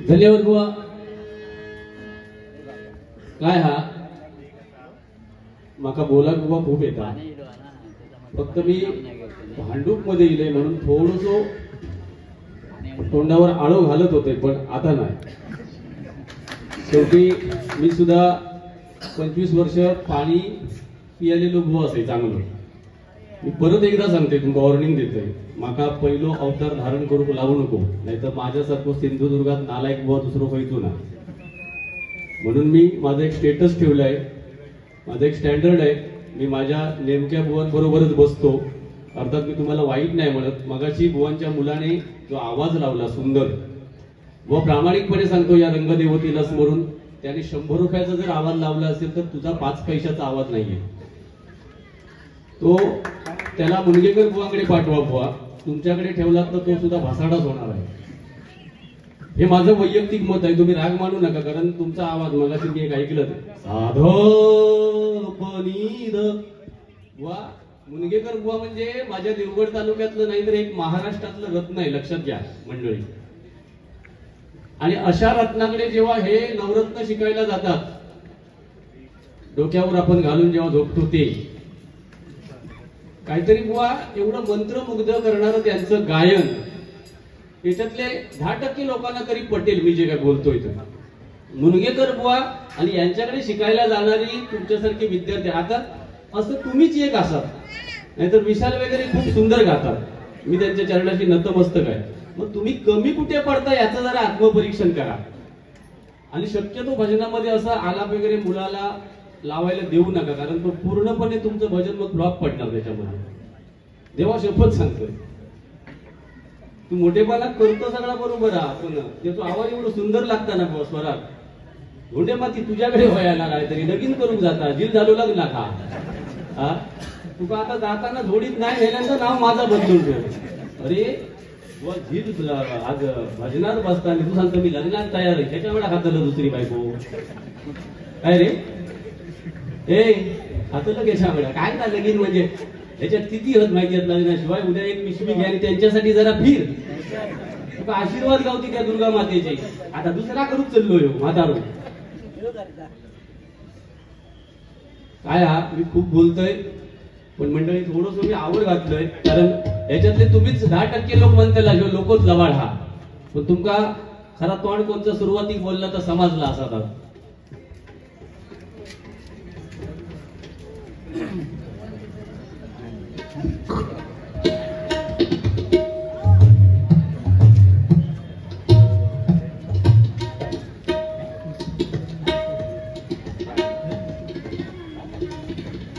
धन्यवाद बुवा. काय हा माका बोलाक बुवा खूप येता, फक्त मी भांडूप मध्ये इले म्हणून थोडंसं तोंडावर आळो घालत होते, पण आता नाही. शेवटी मी सुद्धा 25 वर्ष पाणी पियालेलो बुवा असे चांगलं. मी परत एकदा सांगते, तुमका वॉर्निंग देतोय, माका पहिलो अवतार धारण करूक लावू नको, नाहीतर माझ्यासारखं सिंधुदुर्गात नालायक बुवा दुसरं खयचो ना. म्हणून मी माझं एक स्टेटस ठेवलंय, माझं एक स्टँडर्ड आहे. मी माझ्या नेमक्या बुवांबरोबरच बसतो. अर्थात मी तुम्हाला वाईट नाही म्हणत. मगाशी बुवांच्या मुलाने जो आवाज लावला सुंदर, व प्रामाणिकपणे सांगतो या रंगदेवतीला स्मरून, त्याने 100 रुपयाचा जर आवाज लावला असेल तर तुझा 5 पैशाचा आवाज नाहीये. तो त्याला मुनगेकर बुवांकडे पाठवा. बुवा तुमच्याकडे ठेवलात तर तो सुद्धा भासाडाच होणार आहे. हे माझं वैयक्तिक मत आहे, तुम्ही राग मानू नका. कारण तुमचा आवाज मगाशी मी एक ऐकलं साधो पनीद बुवा. मुनगेकर बुवा म्हणजे माझ्या देवगड तालुक्यातलं नाही तर एक महाराष्ट्रातलं रत्न आहे, लक्षात घ्या मंडळी. आणि अशा रत्नाकडे जेव्हा हे नवरत्न शिकायला जातात, डोक्यावर आपण घालून जेव्हा झोपतो, ते काहीतरी बुवा एवढं मंत्रमुग्ध करणारं त्यांचं गायन, याच्यातले 10% लोकांना तरी पटेल मी जे काय बोलतोय ते. मुनगेकर बुवा आणि यांच्याकडे शिकायला जाणारी तुमच्यासारखे विद्यार्थी, आता असं तुम्हीच एक असाल, नाहीतर विशाल वगैरे खूप सुंदर गातात, मी त्यांच्या चरणाशी नतमस्तक आहे. मग तुम्ही कमी कुठे पडता याचं जरा आत्मपरीक्षण करा. आणि शक्यतो भजनामध्ये असं आलाप वगैरे मुलाला लावायला देऊ नका, कारण तो पूर्णपणे तुमचं भजन मग फ्लॉप पडणार त्याच्यामध्ये. देवा शपथ सांगतोय, तू मोठेपणा करतो सगळा बरोबर आहे, पण त्याचा आवाज एवढं सुंदर लागता ना बुवा स्वरात. धोंडे माती तुझ्याकडे व्हायला काय तरी लगीन करून जाता, जील झालो लग्न का. हा तुका आता जाताना जोडीत नाही गेल्यानंतर नाव माझा बदलून ठेव. अरे बुवा झील आज भजनात बसताना तू सांगतो मी लग्नात तयार आहे, त्याच्या वेळा खातलं दुसरी बायको काय रे. ए हातलं घ्यायच्या वेळा काय ना लगीन म्हणजे याच्यात किती हत माहिती आहेत लग्नाशिवाय. उद्या एक पिशवी घ्या आणि त्यांच्यासाठी जरा फिर, तुका आशीर्वाद गावती त्या दुर्गा मातेचे. आता दुसरा करूच चाललोय म्हातारो. काय हा मी खूप बोलतोय, पण मंडळी थोडंसं मी आवड घातलोय, कारण याच्यातले तुम्हीच 10% लोक म्हणताला लोकच लवाळ हा, पण तुमका खरा तोंड कोणचं सुरुवातीक बोलला तर समजला असा तर.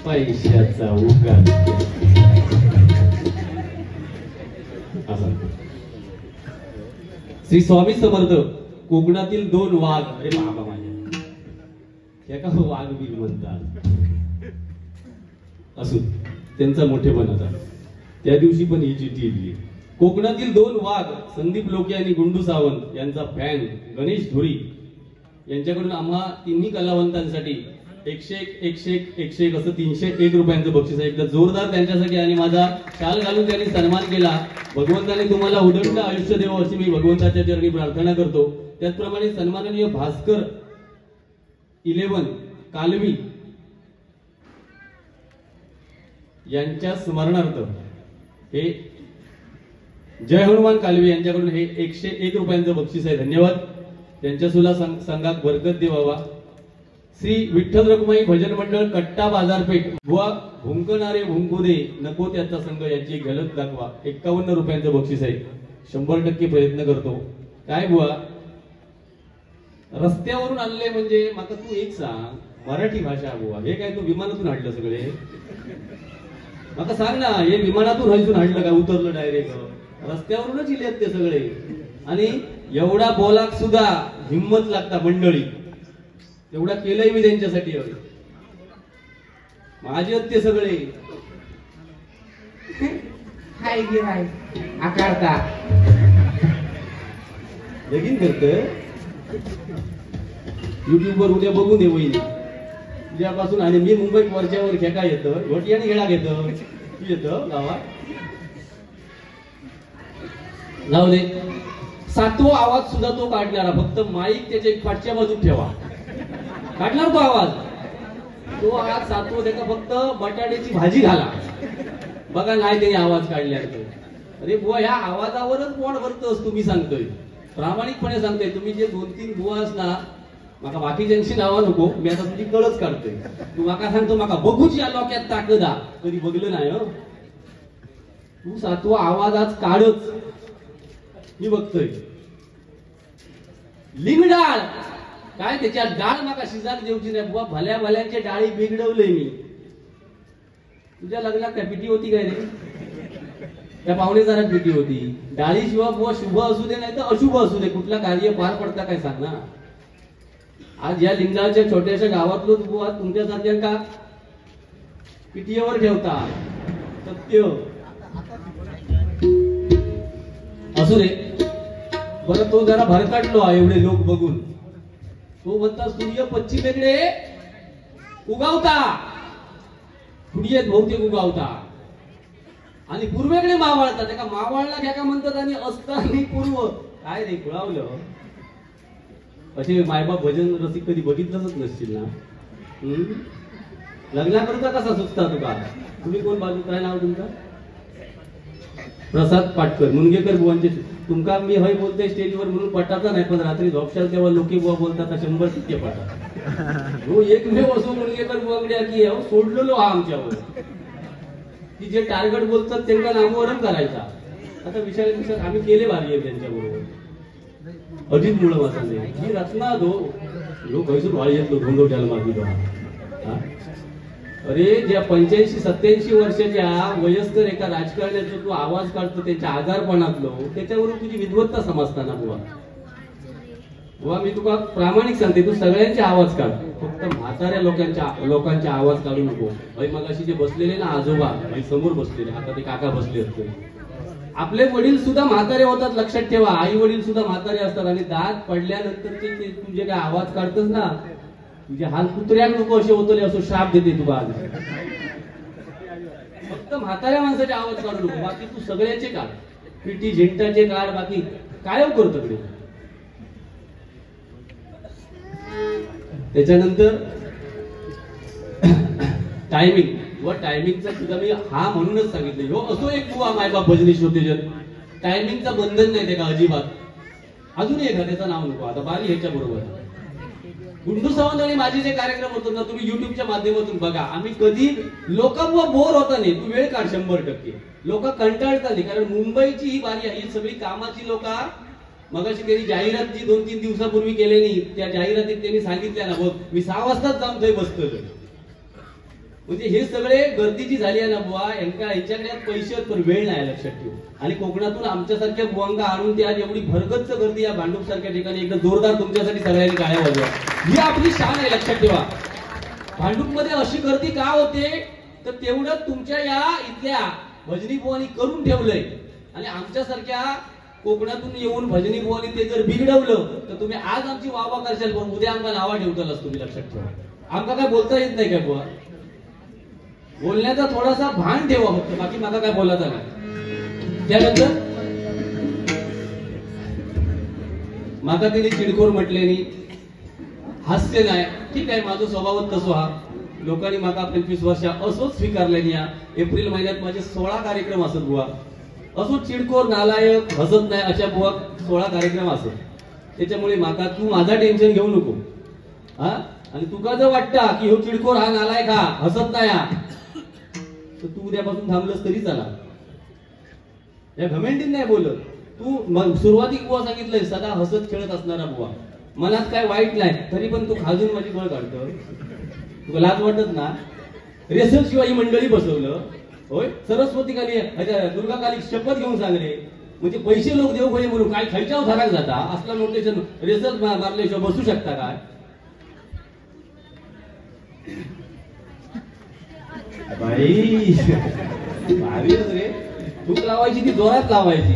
पैशाचा उगाच श्री स्वामी समर्थ. कोकणातील 2 वाघ, अरे बाबा माझ्या एका वाघ बिल म्हणतात असू त्यांचा मोठेपण. आता त्या दिवशी पण ही चिठ्ठी लिहिली. कोकणातील 2 वाघ, संदीप लोके आणि गुंडू सावंत यांचा फॅन गणेश धुरी यांच्याकडून आम्हा तिन्ही कलावंतांसाठी 101 असं 301 रुपयांचं बक्षीस आहे. एकदा जोरदार त्यांच्यासाठी. आणि माझा शाल घालून त्यांनी सन्मान केला. भगवंताने तुम्हाला उदंड आयुष्य देवो अशी मी भगवंताच्या चरणी प्रार्थना करतो. त्याचप्रमाणे सन्माननीय भास्कर 11 कालवी यांच्या स्मरणार्थ हे जय हनुमान कालवी यांच्याकडून हे 101 रुपयांचं बक्षीस आहे. धन्यवाद. त्यांच्या सुद्धा संघात बरकत देवावा. श्री विठ्ठल रखुमाई भजन मंडळ कट्टा बाजारपेठ. बुवा भुंकणारे भुंकू दे नको त्याचा संघ याची झलक दाखवा. 51 रुपयांचं बक्षीस आहे. 100% प्रयत्न करतो. काय बुवा रस्त्यावरून आणले म्हणजे माका तू एक सांग, मराठी भाषा बुवा हे काय तू विमानातून हाडलं सगळे. माका सांग ना, हे विमानातून हयसून हाडलं का, उतरलं डायरेक्ट रस्त्यावरूनच इलेत ते सगळे. आणि एवढा बोलाक सुद्धा हिम्मत लागता मंडळी. एवढा केलंय मी त्यांच्यासाठी. माझे ते सगळे हाय गे हाय आकारता लगीन करत. युट्यूब वर उद्या बघून दे वहिनी उद्यापासून. आणि मी मुंबईत वरच्यावर खेका येतं, घोटियाने घेडा घेतं येतं गावात. जाऊ दे. सातवा आवाज सुद्धा तो काढणारा, फक्त माईक त्याच्या पाठच्या बाजून ठेवा, काढणार तो आवाज. तो आज सातवा त्याचा फक्त बटाट्याची भाजी घाला, बघा नाही त्याने आवाज काढल्यानंतर. अरे बुवा, ह्या आवाजावरच पोट भरतोस तुम्ही, सांगतोय प्रामाणिकपणे सांगतोय. तुम्ही जे 2-3 बुवा असना, माका बाकीच्यांची नावं नको, मी आता तुझी कळच काढतोय. तू माका सांगतो माका बघूची या लोक्यात ताकद आ, कधी बघलं नाही हो. तू सातवा आवाज आज काढच, मी बघतोय. लिंगडाळ काय, त्याच्या डाळ माका शिजाक देऊची नाही बुवा. भल्या भल्याचे डाळी बिघडवलंय मी. तुझ्या लग्नात काय पिटी होती काय रे? त्या पाहुणेदारात पिटी होती. डाळी शिवाय बुवा शुभ असू दे नाही तर अशुभ असू दे, कुठला कार्य पार पडता काय सांग ना. आज या लिंगाच्या छोट्याशा गावातलो बुवा तुमच्यासारख्या पिटीवर ठेवता. सत्य असू दे बरं. तो जरा भरकटलो एवढे लोक बघून. तो म्हणता सूर्य पश्चिमेकडे उगावता, सूर्य बहुतेक उगावता आणि पूर्वेकडे मावळता. त्याला मावळला घ्या का म्हणतात आणि असताना पूर्व. काय रे खुळावलं. असे मायबाप भजन रसिक कधी बघितलंच नसतील ना. लग्नाकरता कसा सुचता तुका? तुम्ही कोण बाजू, काय नाव तुमचं? प्रसाद पाटकर, मुनगेकर बुवांचे. तुमका मी हय बोलतोय स्टेजवर म्हणून पटाचा नाही, पण रात्री झोपशाल तेव्हा लोके बुवा बोलतात 100% पटा. हो एकमेव असो मुनगेकर बुवाकडे की सोडलेलो हा आमच्यावर, की जे टार्गेट बोलतात त्यांना नामोहरम करायचा. आता विचार आम्ही केले भारी आहे त्यांच्याबरोबर. अजित मुळे वाचले ही रत्ना दो लोक हैसून वाळी येतो ढोंगवट्याला मारली. अरे ज्या 85-87 वर्षाच्या वयस्कर एका राजकारण्याचा तू आवाज काढतो त्यांच्या आजारपणातलो, त्याच्यावरून तुझी विद्वत्ता समजताना बुवा. बुवा मी तुला प्रामाणिक सांगते, तू सगळ्यांचे आवाज काढ, फक्त म्हाताऱ्या लोकांचे आवाज काढू नको. भाई मग अशी जे बसलेले ना आजोबा, समोर बसलेले, आता ते काका बसले असते. आपले वडील सुद्धा म्हातारे होतात, लक्षात ठेवा. आई वडील सुद्धा म्हातारे असतात आणि दात पडल्यानंतर ते तुझे काय आवाज काढतस ना, तुझे हाल कुत्र्याक नको असे होतले असो शाप देते तू आज. फक्त म्हाताऱ्या माणसाचे आवाज काढू नको, बाकी तू सगळ्याचे काढ. पिटी झेंटाचे काढ, बाकी काय करतो तिकडे. त्याच्यानंतर टायमिंग व टायमिंगचा सुद्धा मी हा म्हणूनच सांगितलं. हो असो एक बुवा मायबाप भजनी श्रोतेजन, टायमिंगचा बंधन नाही ते का अजिबात. अजून एखाद्याचं नाव नको आता बारी ह्याच्या बरोबर. गुंडू सावंत आणि माझे जे कार्यक्रम होतात ना, तुम्ही युट्यूबच्या माध्यमातून बघा. आम्ही कधी लोक बोर होता नाही, तू वेळ काढ 100%. लोक कंटाळतात नाही, कारण मुंबईची ही बारी आहे. ही सगळी कामाची लोक. मगाशी त्यांनी जाहिरात जी 2-3 दिवसापूर्वी केलेली, त्या जाहिरातीत त्यांनी सांगितल्या ना, बघ मी 6 वाजताच जाऊन थंय बसतो. म्हणजे हे सगळे गर्दीची झाली आहे ना बुवा, यांच्याकडे पैसे पण वेळ नाही, लक्षात ठेव. आणि कोकणातून आमच्यासारख्या बुवांका आणून ते आज एवढी भरगच्च गर्दी या भांडूप सारख्या ठिकाणी एकदा जोरदार तुमच्यासाठी सगळ्यांनी टाळ्या वाजवा. ही आपली शान आहे, लक्षात ठेवा. भांडूप मध्ये अशी गर्दी का होते तर तेवढं तुमच्या या इथल्या भजनी बुवांनी करून ठेवलंय. आणि आमच्यासारख्या कोकणातून येऊन भजनी बुवांनी ते जर बिघडवलं तर तुम्ही आज आमची वाहवा करशाल, पण उद्या आमका नावा ठेवतालच तुम्ही, लक्षात ठेवा. आमका काय बोलता येत नाही काय बुवा? बोलण्याचा थोडासा भान ठेवा फक्त, बाकी मला काय बोलायचं नाही. त्यानंतर माका तिने चिडखोर म्हटले, हास्य नाही, ठीक आहे, माझा स्वभावच तसो हा. लोकांनी माका 25 वर्ष असोच स्वीकारले. या एप्रिल महिन्यात माझे 16 कार्यक्रम असत बुवा. असो चिडखोर, नालायक, हसत नाही अशा बुवा 16 कार्यक्रम असत. त्याच्यामुळे माका तू माझा टेन्शन घेऊ नको हा. आणि तुका जर वाटता की हो चिडखोर हा, नालायक हा, हसत नाही हा, तर तू उद्यापासून थांबलंस तरी चला. या घमेंडीत नाही बोलत. तू सुरुवातीक बुवा सांगितलंय सदा हसत खेळत असणारा बुवा. मनात काय वाईट नाही, तरी पण तू खाजून माझी गळ काढतो. तुला लाज वाटत ना? रेसल शिवाय ही मंडळी बसवलं होय. सरस्वती काली दुर्गा काली शपथ घेऊन सांग रे, म्हणजे पैसे लोक देऊ पाहिजे म्हणून काय खायच्या धराक जाता. असला नोटेशन रेसल मारल्याशिवाय बसू शकता काय? बाई भारीच रे. भूक लावायची ती जोरात लावायची.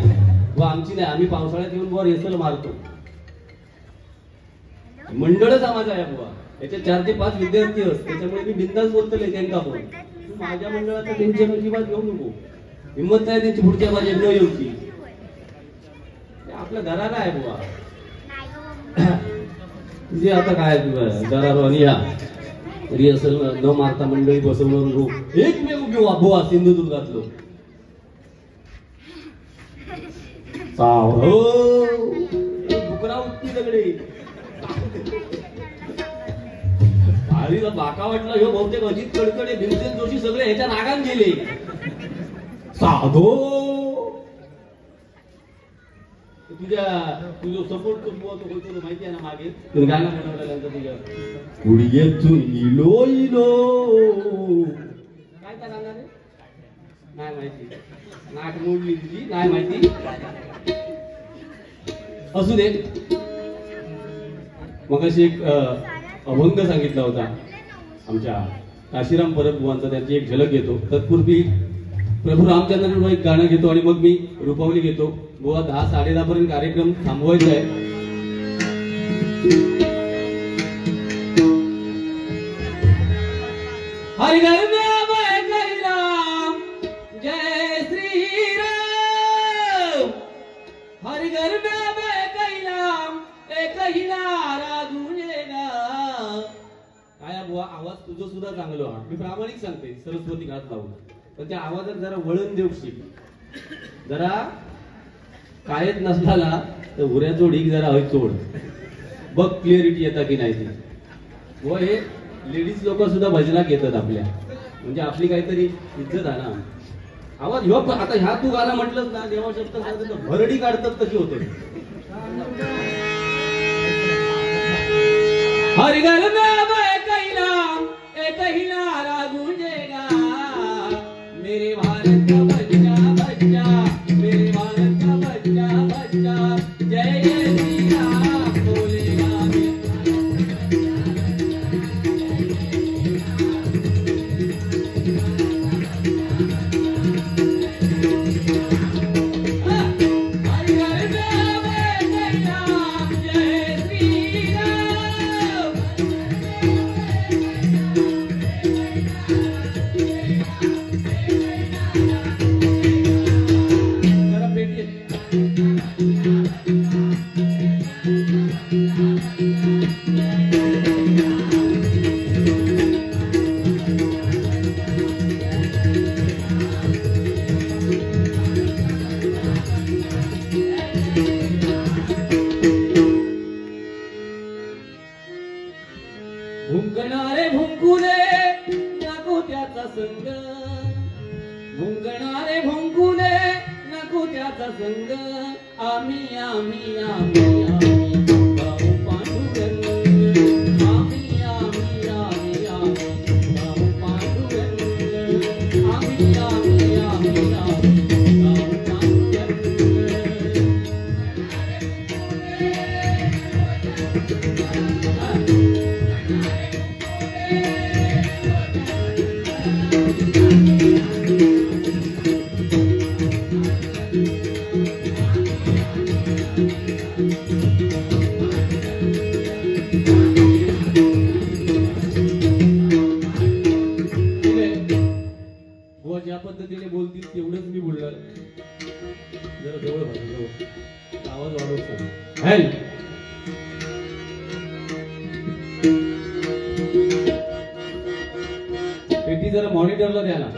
व आमची नाही, आम्ही पावसाळ्यात येऊन बुवा रेसल मारतो. मंडळच आम्हाला आहे बुवा. याचे 4 ते 5 विद्यार्थी असतात, त्याच्यामुळे मी बिंदास बोलतोय त्यांना. पण तू माझ्या मंडळाचा टेन्शन अजिबात घेऊ नको. हिंमत नाही त्यांची पुढच्या बाजूला न येऊची. आपल्या म्हटलं दरारा आहे बुवा. म्हणजे आता काय दरारो आणि या रिहर्सल न मारता मंडळी बसवणार एकमेव बुवा बुवा सिंधुदुर्गातलो दुकरा उठती दगडे. भारीला बाका वाटला ह्यो बहुतेक अजित कडकडे भीमसेन जोशी सगळे ह्याच्या नागान गेले. साधो तुझा सपोर्ट तो होतो माहिती आहे ना मागे तुम्ही गाणं बनवल्यानंतर तुझ्या गुडघ्यातून इलो इलो काय त्या गाणं रे नाही माहिती. नाक मोडली तुझी नाही माहिती. असू दे. मग अशी एक अभंग सांगितला होता आमच्या काशीराम परब बुवांचा, त्याची एक झलक घेतो. तत्पूर्वी प्रभू रामचंद्रांवर एक गाणं घेतो आणि मग मी रुपावली घेतो. बुवा 10-10:30 पर्यंत कार्यक्रम थांबवायचा आहे. हरि घर में मैं कही राम जय श्री राम. हरि घर में मैं कही राम एक ही नारा गूंजेगा. काय बुवा आवाज तुझं सुद्धा चांगलं हा. मी प्रामाणिक सांगते सरस्वती घात लावून. पण त्या आवाजात जरा वळण देऊ शिक. जरा कायच नसला ना तर उऱ्याचो ढीक जरा हय चोड बघ क्लिअरिटी येता की नाही ती. व हे लेडीज लोक सुद्धा भजनात येतात आपल्या, म्हणजे आपली काहीतरी इज्जत आहे ना. आवाज ह्यो आता ह्या तू गाणं म्हटलंच ना देवा शब्द भरडी काढतात तशी होते. हरि घर में मैं कही नाम एक ही नारा गूंजेगा. मेरे भारत का बच्चा बच्चा मेरे भारत का बच्चा बच्चा जय जय श्री राम बोलेगा. भुंकणारे भुंकुले नको त्याचा संग. भुंकणारे भुंकुले नको त्याचा संग. आम्ही आम्ही आम्ही आम्ही भाऊ पांडुरंग. आम्ही आम्ही आम्ही आम्ही भाऊ पांडुरंग. आम्ही आम्ही आम्ही आम्ही भाऊ पांडुरंग. ज्या पद्धतीने बोलतील तेवढंच मी बोलणार. जरा जवळ भाऊ आवाज वाढवतो. हेल्प पेटी जरा मॉनिटरला द्या ना.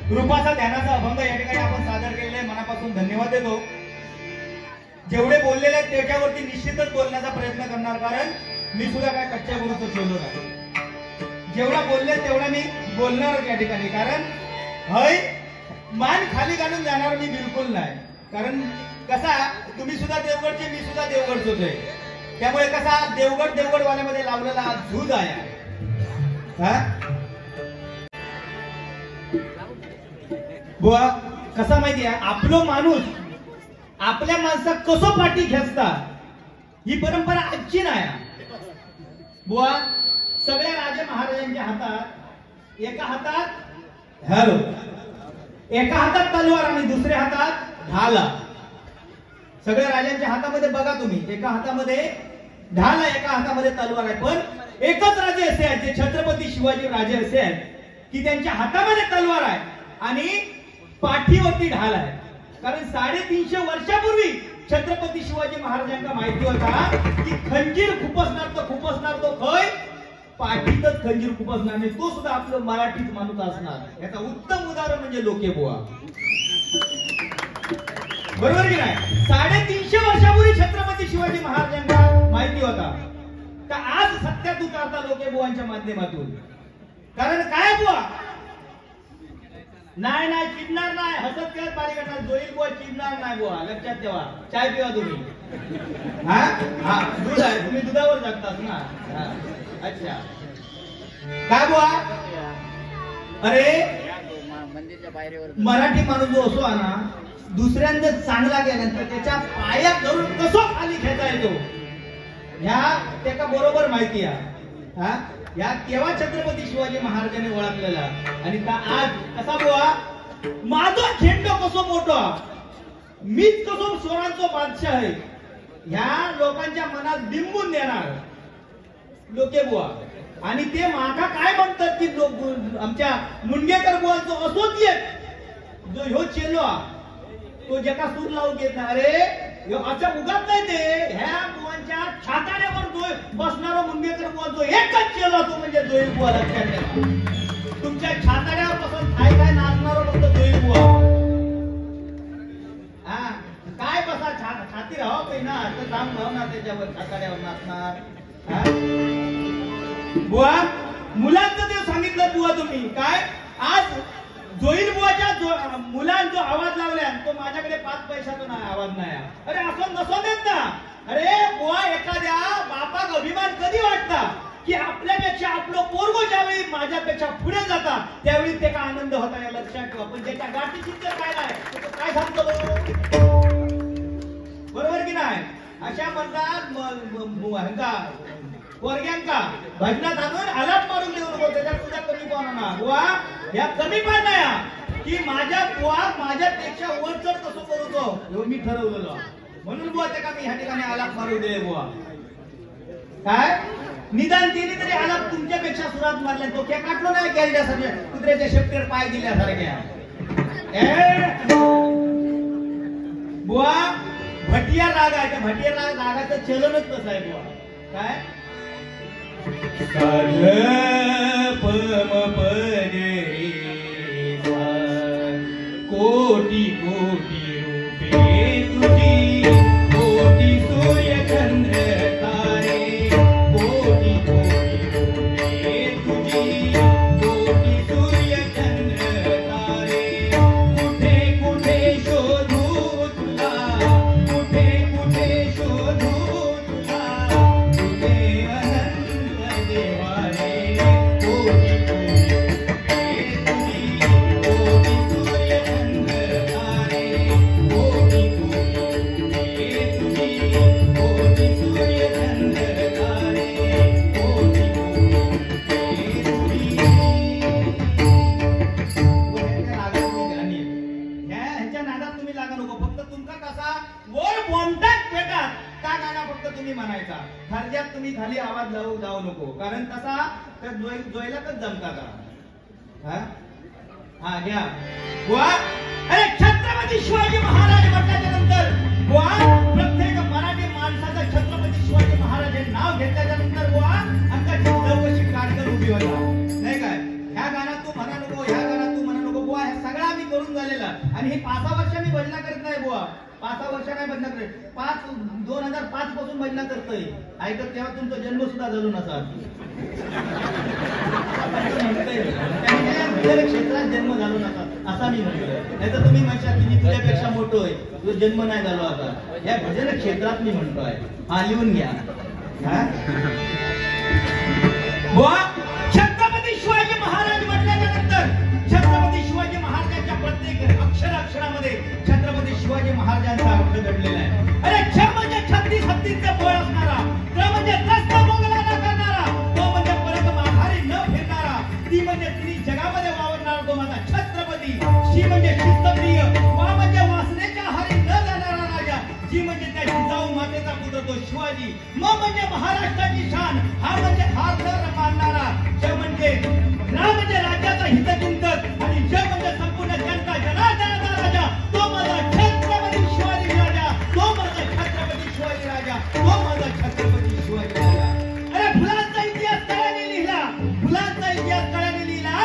रूपाचा ध्यानाचा अभंग या ठिकाणी आपण सादर केलेला आहे, मनापासून धन्यवाद देतो. जेवढे बोललेले आहेत त्याच्यावरती निश्चितच बोलण्याचा प्रयत्न करणार, कारण मी सुद्धा काय कच्च्या गुरूचं चोलो नाही. जेवढा बोलले तेवढा मी बोलणार या ठिकाणी, कारण हय मान खाली घालून जाणार मी बिलकुल नाही. कारण कसा तुम्ही सुद्धा देवगडचे, मी सुद्धा देवगडचोच आहे. त्यामुळे कसा देवगडवाल्यामध्ये लावलेला हा झूज आहे. बुवा कसा माहिती आहे, आपलो माणूस आपल्या माणसात कसो पाठी खेचता ही परंपरा आजची नाही. बुवा सगळ्या राजे महाराजांच्या हातात एका हातात तलवार आणि दुसऱ्या हातात ढाल. सगळ्या राजांच्या हातामध्ये बघा तुम्ही, एका हातामध्ये ढाल आहे, एका हातामध्ये तलवार आहे. पण एकच राजे असे आहेत, जे छत्रपती शिवाजी राजे असे आहेत की त्यांच्या हातामध्ये तलवार आहे आणि पाठीवरती ढाल आहे. कारण 350 वर्षापूर्वी छत्रपती शिवाजी महाराजांना माहिती होता की खंजीर खुपसणार तो खय पाठीतच खंजीर खुपसणार नाही, तो सुद्धा आपलं मराठीत माणूस असणार. याचा उत्तम उदाहरण म्हणजे लोकेबुवा. बरोबर की नाही? 350 वर्षापूर्वी छत्रपती शिवाजी महाराजांना माहिती होता. तर आज सत्यात उतारता लोकेबुवांच्या माध्यमातून. कारण काय बुवा, नाही चिडणार नाही, हसत खेळत पारी करणार. जोईल बुवा चिडणार नाही बुवा, लक्षात ठेवा. चाय पिवा तुम्ही. दूध आहे, तुम्ही दुधावर जगतात ना. अच्छा काय बुवा, अरे मराठी माणूस जो असो ना, दुसऱ्यांदा चांगला गेल्यानंतर त्याच्या पायात धरून कसो खाली खेळता येतो ह्या त्याला बरोबर माहिती आहे. या केव्हा छत्रपती शिवाजी महाराजांनी ओळखलेला. आणि आज कसा बुवा, माझा झेंडो कसो मोठा, मीच कसो स्वरांचा बादशाह आहे, ह्या लोकांच्या मनात बिंबून देणार लोकेबुवा. आणि ते माका काय म्हणतात की आमच्या मुंडगेकर बुवांचो असोच एक जो ह्यो चेलो तो ज्याका सूर लावू घेत नाही. अरे ह्यो अच्छा उगाच नाही, ते ह्या बुवांच्या छाताड्यावर जो बसणारा मुंडगेकर बुवांचो एकच चेलो तो म्हणजे जोईल बुवा. लक्षात ठेवा, तुमच्या छाताड्यावर बसून काय नाचणारा फक्त जोईल बुवा. काय बसा छाती राहावं काही ना, तर दाम भाव ना त्याच्यावर छाताड्यावर नाचणार. बुवा मुलांचं ते सांगितलं बुवा तुम्ही काय, आज जोईल बुवाच्या मुलांना जो आवाज लावला तो माझ्याकडे 5 पैशाचा नाही आवाज नाही. अरे असं नसो देत ना. अरे बुवा एखाद्या बापाक अभिमान कधी वाटता की आपल्यापेक्षा आपलं पोरगो ज्यावेळी माझ्यापेक्षा पुढे जाता त्यावेळी ते का आनंद होता, या लक्षात ठेवा. पण त्याच्या गाठीची तर काय नाही, काय सांगतो बरोबर की नाही. अशा म्हणतात पोरग्यांका भजनात आणून आलाप मारून देऊ नको, त्याच्यात तुझा कमी पाहणार ना बुवा. या कमी पण नाही की माझ्या बुवा माझ्यापेक्षा वरचढ कसं करू मी ठरवलेलं. म्हणून बुवा त्या मी ह्या ठिकाणी आलाप मारू दे बुवा. काय निदान तिने तरी आलाप तुमच्यापेक्षा सुरात मारल्या, तो क्या काटलो नाही गेल्यासारख्या कुत्र्याच्या शेपटीवर पाय दिल्यासारख्या. बुवा भटिया राग आहे, त्या भटिया रागाचं चलनच तसं आहे बुवा. काय कोटी कोटी रूपे तुझी, कोटी सूर्य चंद्र तारे, कोटी कोटी रूपे तुझी, कोटी सूर्य चंद्र तारे. कुठे कुठे शोधू तुला, कुठे कुठे शोधू तुला, तुझे अनंत देवारे. कोटी कोटी म्हणायचा खर्जात तुम्ही खाली आवाज लावू जाऊ नको, कारण तसा तर जोयलाच जमता का. हा घ्या बुवा. अरे छत्रपती शिवाजी महाराज म्हटल्याच्या नंतर बुवा प्रत्येक मराठी माणसाचं छत्रपती शिवाजी महाराज हे नाव घेतल्याच्या नंतर बुवा आमचा चौकशी कार्यक्रम उभी होता नाही काय. ह्या गाण्यात तू म्हणा नको, ह्या गाण्यात तू म्हणा नको बुवा. हे सगळं आम्ही करून झालेला. आणि ही 5 वर्ष मी भजना करत नाही बुवा, 5 वर्ष नाही भजना करत. 2005 पासून भजना करतोय. ऐकत तेव्हा तुमचा जन्म सुद्धा झालो नसा. क्षेत्रात जन्म झालो नसा. असा मी म्हणतोय. नाहीतर तुम्ही म्हणशाल की मी तुझ्यापेक्षा मोठो आहे, तुझा जन्म नाही झालो आता. या भजन क्षेत्रात मी म्हणतोय. हा लिहून घ्या. छत्रपती शिवाजी महाराज म्हटल्याच्या नंतर छत्रपती शिवाजी महाराजांच्या प्रत्येक अक्षरामध्ये छत्रपती शिवाजी महाराजांचा अर्थ दडलेला आहे. अरे छ म्हणजे 36 हत्तींचं बळ असणारा, त म्हणजे रस्ता मोगला न करणारा, तो म्हणजे परत माघारी न फिरणारा, ती म्हणजे तिन्ही जगामध्ये वावरणारा तो माझा छत्रपती. शी म्हणजे शिस्तप्रिय, वा म्हणजे वासनेच्या आहारी न जाणारा राजा, जी म्हणजे त्या जिजाऊ मातेचा पुत्र तो शिवाजी, म म्हणजे महाराष्ट्राची शान, हा म्हणजे हार न मानणारा, ज म्हणजे रा म्हणजे राज्याचा हितचिंतक, आणि ज म्हणजे संपूर्ण जनता जनार्दनाचा राजा, तो माझा छत्रपती शिवाजी राजा, तो माझा छत्रपती शिवाजी राजा, तो माझा छत्रपती शिवाजी राजा. अरे फुलांचा इतिहास काळाने लिहिला, फुलांचा इतिहास काळाने लिहिला,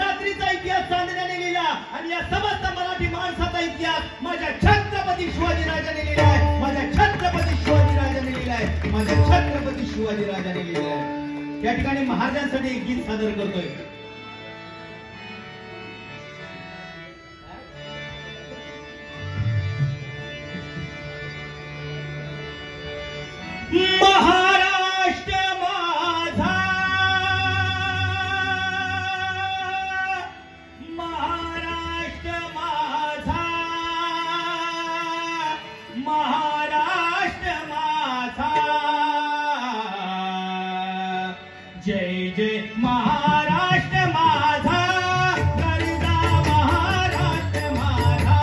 रात्रीचा इतिहास चांदण्याने लिहिला, आणि या समस्त मराठी माणसाचा इतिहास माझ्या छत्रपती शिवाजी राजाने लिहिला आहे, माझ्या छत्रपती शिवाजी राजाने लिहिला आहे, माझ्या छत्रपती शिवाजी राजाने लिहिला आहे. या ठिकाणी महाराजांसाठी एक गीत सादर करतोय. महाराष्ट्र माझा, महाराष्ट्र माझा, महाराष्ट्र माझा, जय जय महाराष्ट्र माझा, गरजा महाराष्ट्र माझा.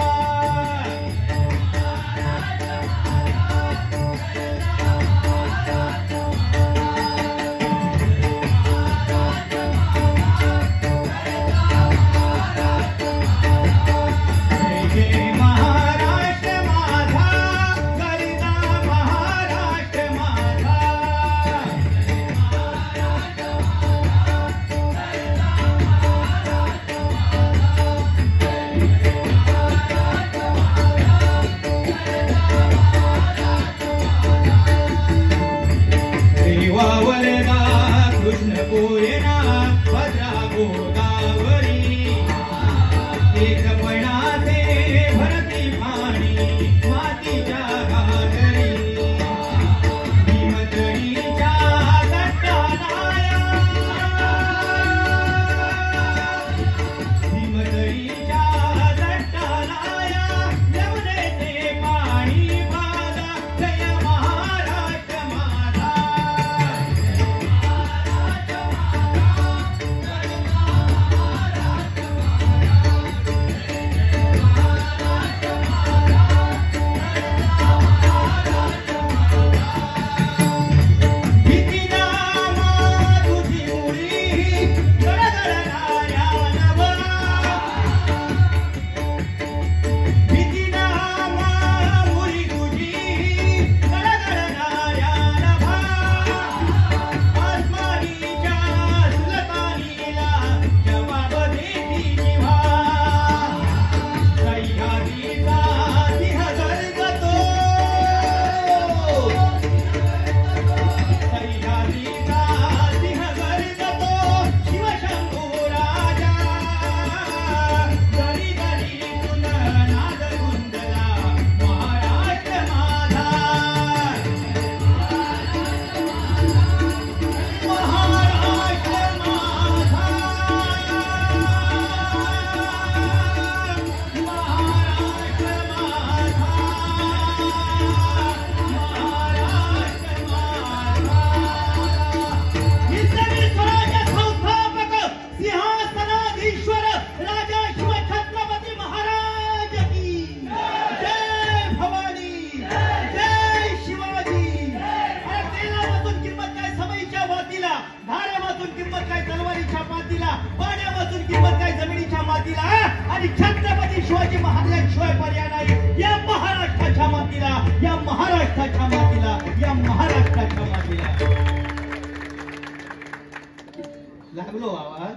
कृष्ण गोरेना भद्रा गोदावरी, एक पणाचे भरती पाणी मातीच्या घागरी, भीमतडीच्या तटालाया, भीमतडीच्या तटालाया, यमुनेचे पाणी भागा, जय महाराष्ट्र माझा. आणि छत्रपती शिवाजी महाराजांशिवाय पर्याय नाही या महाराष्ट्राच्या मातीला, या महाराष्ट्राच्या मातीला, या महाराष्ट्राच्या मातीला. लागलो आवाज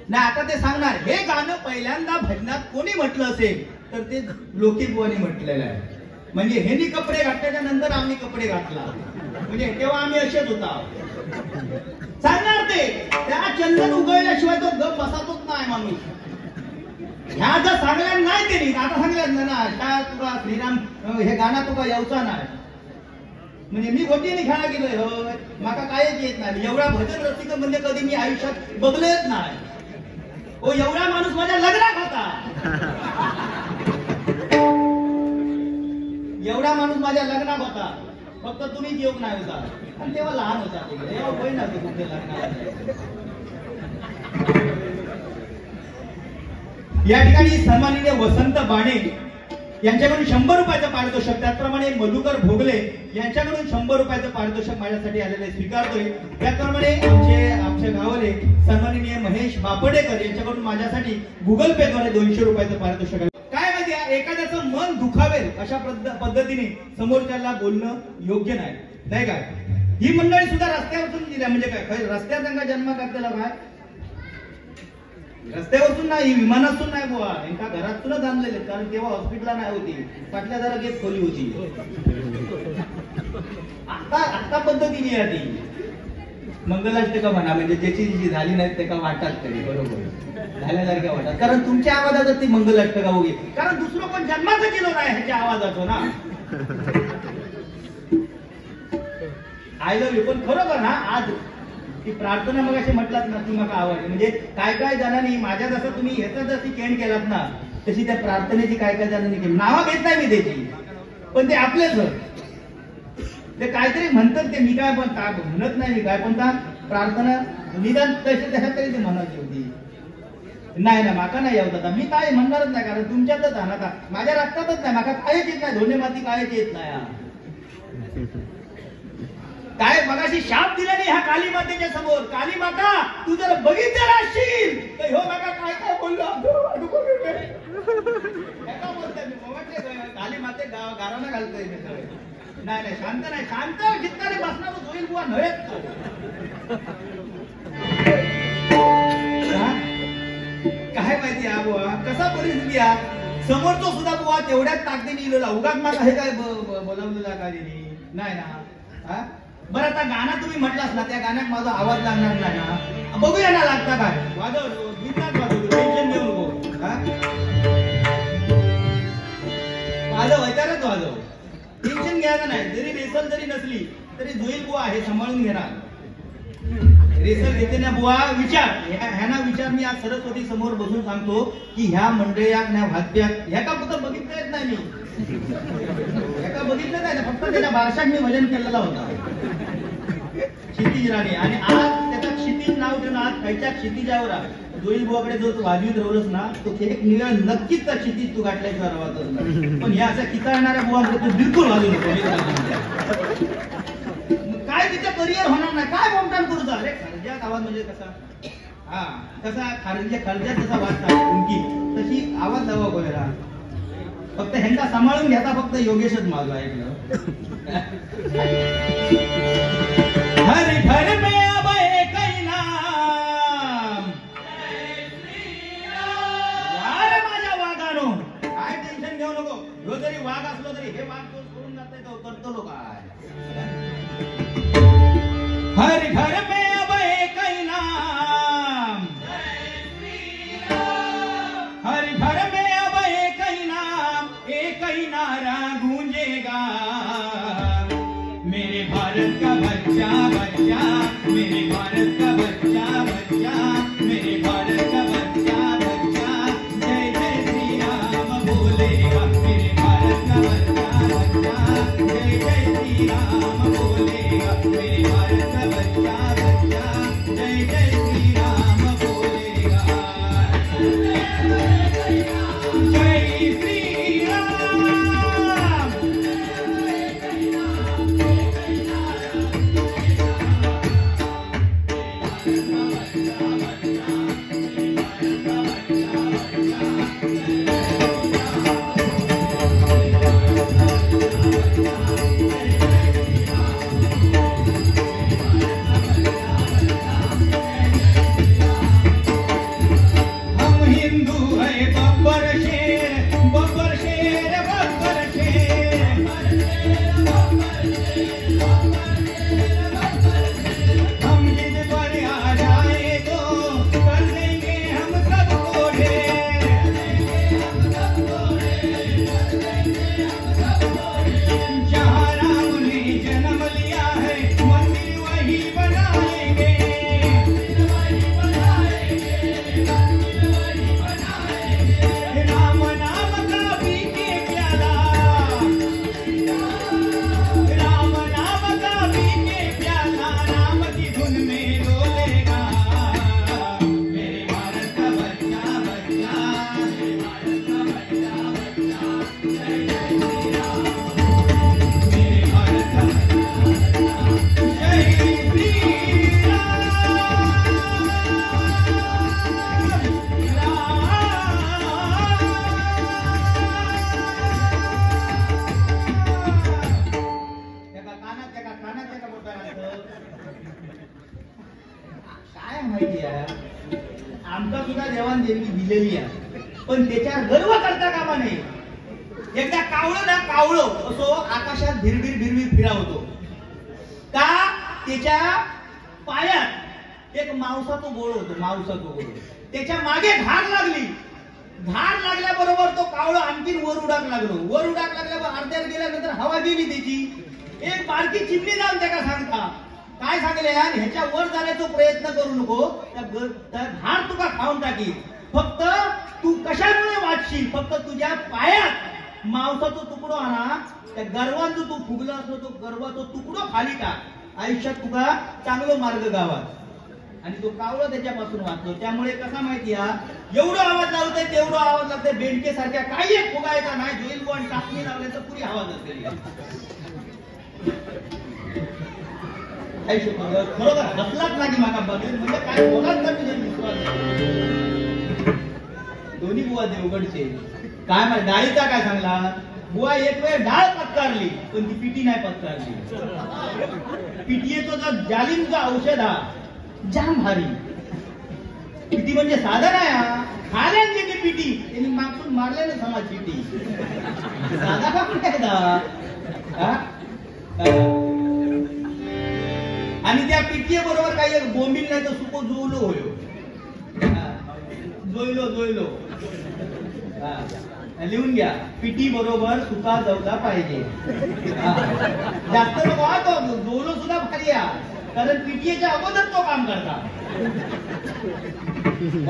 नाही. आता ते सांगणार हे गाणं पहिल्यांदा भजनात कोणी म्हटलं असेल तर ते लोकी बुवानी म्हटलेलं आहे. म्हणजे ह्यांनी कपडे घातल्याच्या नंतर आम्ही कपडे घातला, म्हणजे तेव्हा आम्ही असेच होता सांगणार ते. त्या चंदन उगळल्याशिवाय तो गप बसातोच नाही माणूस. ह्या जर सांगल्या नाही ते नाही आता सांगल्यात ना काय तुका श्रीराम हे गाणं तुका येवचा नाही म्हणजे मी गोटीने खेळा गेलोय हो माका कायच येत नाही एवढा भजन रसिक म्हणजे कधी मी आयुष्यात बघलेच नाही हो एवढा माणूस माझ्या लग्नात होता एवढा माणूस माझ्या लग्नात होता फक्त तुम्ही योग नाही होता आणि तेव्हा लहान होता तेव्हा वय नव्हतं तुमच्या लग्नाला या ठिकाणी सन्माननीय वसंत बाणे यांच्याकडून 100 रुपयाचं पारितोषिक त्याचप्रमाणे मधुकर भोगले यांच्याकडून 100 रुपयाचं पारितोषिक माझ्यासाठी आलेले स्वीकारतोय त्याचप्रमाणे आमचे गावले सन्माननीय महेश बापडेकर यांच्याकडून माझ्यासाठी गुगल पे द्वारे 200 रुपयाचं पारितोषिक आहे काय माहिती एखाद्याचं मन दुखावेल अशा पद्धतीने समोरच्याला बोलणं योग्य नाही काय ही मंडळी सुद्धा रस्त्यावरून दिल्या म्हणजे काय रस्त्यात त्यांना जन्म करतेला काय रस्त्यावरून नाही विमानातून नाही बुवा एका घरातूनच आणलेले कारण तेव्हा हॉस्पिटलला नाही होती पाटल्या जरा घेत खोली होती आता पद्धतीने आहे ती मंगलाष्टका म्हणा म्हणजे ज्याची जी झाली नाही ते का वाटतात तरी बरोबर झाल्यासारख्या वाटतात कारण तुमच्या आवाजातच ती मंगलाष्टका होईल कारण दुसरं कोण जन्माचं केलं नाही ह्याच्या आवाजाचं ना आय लव्ह यू पण खरोखर ना आज ती प्रार्थना मग असे म्हटलात ना ती मला आवडली म्हणजे काय काय जणांनी माझ्या जसं तुम्ही ह्याचा जशी केंड केलात ना तशी त्या प्रार्थनेची काय काय जणांनी केली नावं घेत नाही मी त्याची पण ते आपलेच ते काहीतरी म्हणतात ते मी काय पण म्हणत नाही मी काय पण प्रार्थना निदान तशी त्याच्यात तरी ते म्हणत होती नाही ना माका नाही येत आता मी काय म्हणणारच नाही कारण तुमच्यातच आहे ना माझ्या रक्तातच नाही माका कायच येत नाही धोंडे माती कायच येत नाही काय मगाशी शाप दिला नाही ह्या काली मातेच्या समोर काली माता तू जर बघितलं असशील तर हो माका काय काय बोललो काली माते गाराना घालतोय नाही शांत नाही शांत चित्ताने बसणार होईल बुवा नव्हेच काय माहिती हा बुवा कसा परिस्थिती हा समोरचा सुद्धा बुवा तेवढ्याच ताकदीने लिहिलेला उगाच मला हे काय बोलवलेला का नाही ना बरं आता गाणं तुम्ही म्हटलास ना त्या गाण्यात माझा आवाज लागणार नाही ना बघूया ना लागता काय वाजव बिंदास वाजव टेन्शन घेऊ नको वाजव वैतारच वाजव टेन्शन घ्यायचं नाही जरी रेसल जरी नसली तरी जुईल बुवा आहे सांभाळून घेणार रेसल घेते ना बुवा विचार ह्याना विचार मी आज सरस्वती समोर बसून सांगतो की ह्या मंडळात ह्या वाद्यात ह्या का फक्त बघितलं येत नाही मी ह्या का बघितलं नाही ना फक्त त्याच्या बारशात मी भजन केलेला होता क्षितिज राणी आणि आज त्याचा क्षितिज नाव ठेवून आज खायच्या क्षितिजावर जोईल बुवाकडे जो वाजवीत राहूलच ना तो एक निळा नक्कीच त्या क्षितिज तू गाठल्याशिवाय राहत पण ह्या अशा किताळणाऱ्या बुवाकडे तू बिलकुल वाजू नको काय तिचं करिअर होणार नाही काय बोमटान करू अरे खर्जात आवाज म्हणजे कसा हा कसा खर्जात जसा वाजता उंकी तशी आवाज द्यावा कोणाला फक्त ह्यांना सांभाळून घ्यायचा फक्त योगेशच माझं ऐकलं हर घर में अब एक ही नाम अरे माझ्या वाघानो काय टेन्शन घेऊ नको जो जरी वाघ असलो तरी हे वाघ तो सोडून जाते तो करतो लोक हर घर में अब एक ही नाम हर घर में अब एक ही नाम एक ही नारा गूंजेगा मेरे भारत का बच्चा बच्चा मेरे भारत का बच्चा बच्चा मेरे भारत का बच्चा बच्चा जय जय श्री राम बोलेगा मेरे भारत का बच्चा बच्चा जय जय श्री राम बोलेगा मेरे भारत का बच्चा बच्चा जय जय श्री राम बोलेगा जय श्री राम माहिती आहे आमचा सुद्धा देवान देवी दिलेली आहे, पण त्याच्यावर गर्व करता कामा नये. एकदा कावळं ना कावळं असो आकाशात भिरभिर भिरभिर फिरावतो का त्याच्या पायात एक मांसाचा गोळ होतो, मांसाचा गोळ. त्याच्या मागे धार लागली, धार लागल्याबरोबर तो कावळा आणखीन वर उडाक लागलो. वर उडाक लागल्यावर अर्ध्यात गेल्यानंतर हवा गेली त्याची. एक बारकी चिमणी जाऊन त्याला सांगता काय सांगले यार, ह्याच्या वर जाण्याचा प्रयत्न करू नको, त्या धार तुका खाऊन टाकी. फक्त तू कशामुळे वाचशील, फक्त तुझ्या पायात मांसाचा तुकडो आणा, त्या गर्वांचं तू फुगला असलो तो गर्वाचा तुकडो खाली टाक, आयुष्यात तुका चांगला मार्ग गावात. आणि तो कावळा त्याच्यापासून वाचलो. त्यामुळे कसा माहिती हा, एवढं आवाज लावतोय तेवढं आवाज लागतोय. बेंडके सारख्या काही एक फुगायचा नाही, जोईल पण टाकणी लावल्याचं पुरी आवाज असेल. खरोखर हसलाच नाही मागा बघेल म्हणजे काय बोलाच नाही तुझ्या विश्वास. दोन्ही बुवा देवगडचे काय माहिती डाळीचा काय सांगला, बुवा एक वेळ डाळ पत्कारली पण ती पिटी नाही पत्कारली. पिटीयेचं जर जालिमचं औषध हा जाम भारी. पिटी म्हणजे साधा नाही हा, खाल्यान गेली पिटी त्यांनी मागसून मारले ना समाज पिटी. साधा का कुठे आणि त्या पिटीये बरोबर काही एक बोंबील नाही तर सुको जुळलो होयो. जोयलो जोयलो लिहून घ्या, पिटी बरोबर सुका जवला पाहिजे. जास्त नको तो जोलो सुद्धा भारी आहे, कारण पीटीएच्या अगोदर तो काम करता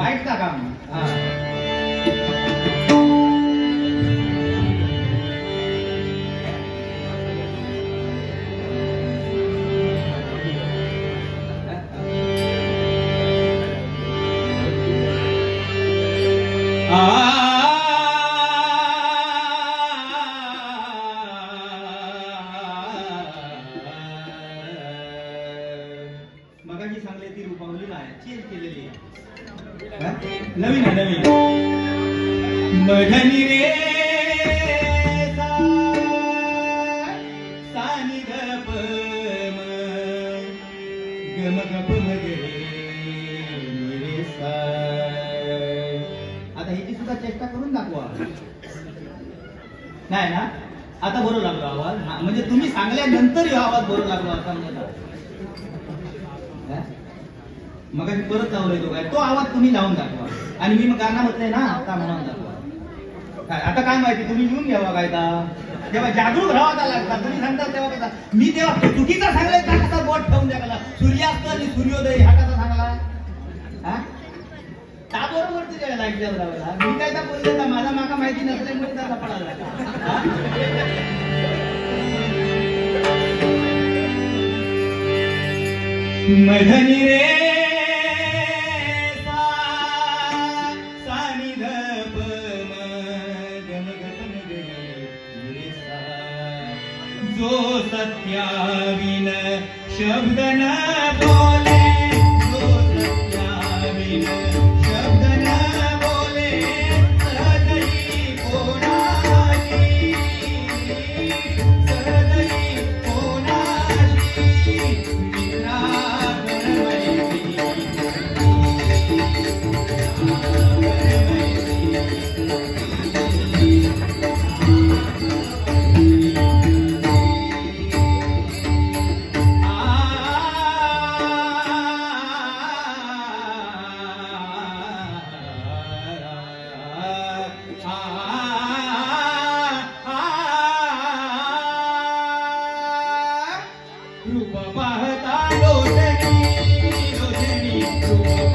वाईट का काम. मगाशी सांगले ती रूपावली नाही, चेंज केलेली आहे, नवीन आहे नवीन. मधनी रे सानी गप गम गप मगरे रे सा. आता ह्याची सुद्धा चेष्टा करून दाखवा. नाही ना, आता बरोबर लागलो आवाज. म्हणजे तुम्ही सांगल्यानंतर आवाज बरोबर लागलो आता म्हणजे मग परत लावलोय तो काय, तो आवाज तुम्ही लावून दाखवा. आणि मी मग गाणं म्हटलंय ना आता म्हणून दाखवा. काय आता काय माहिती तुम्ही लिहून घ्यावा काय का, तेव्हा जागरूक राहावा लागता. तुम्ही सांगता तेव्हा कसा मी तेव्हा चुकीचा सांगलाय का, कसा बोट ठेवून द्या सूर्यास्त आणि सूर्योदय हा कसा सांगला त्या बरोबर तुझ्या लाईटच्या बरोबर. मी काय त्या बोलले का माझा माका माहिती नसल्यामुळे त्याचा पडायला मधनी रे सानी धप गम गम रे सा. जो सत्याविन शब्द न बोले, जो सत्याविन शब्द न बोले, सहजही कोणाशी, सहजही कोणाशी मित्रा रूप पाहता लोचनी लोचनी रूप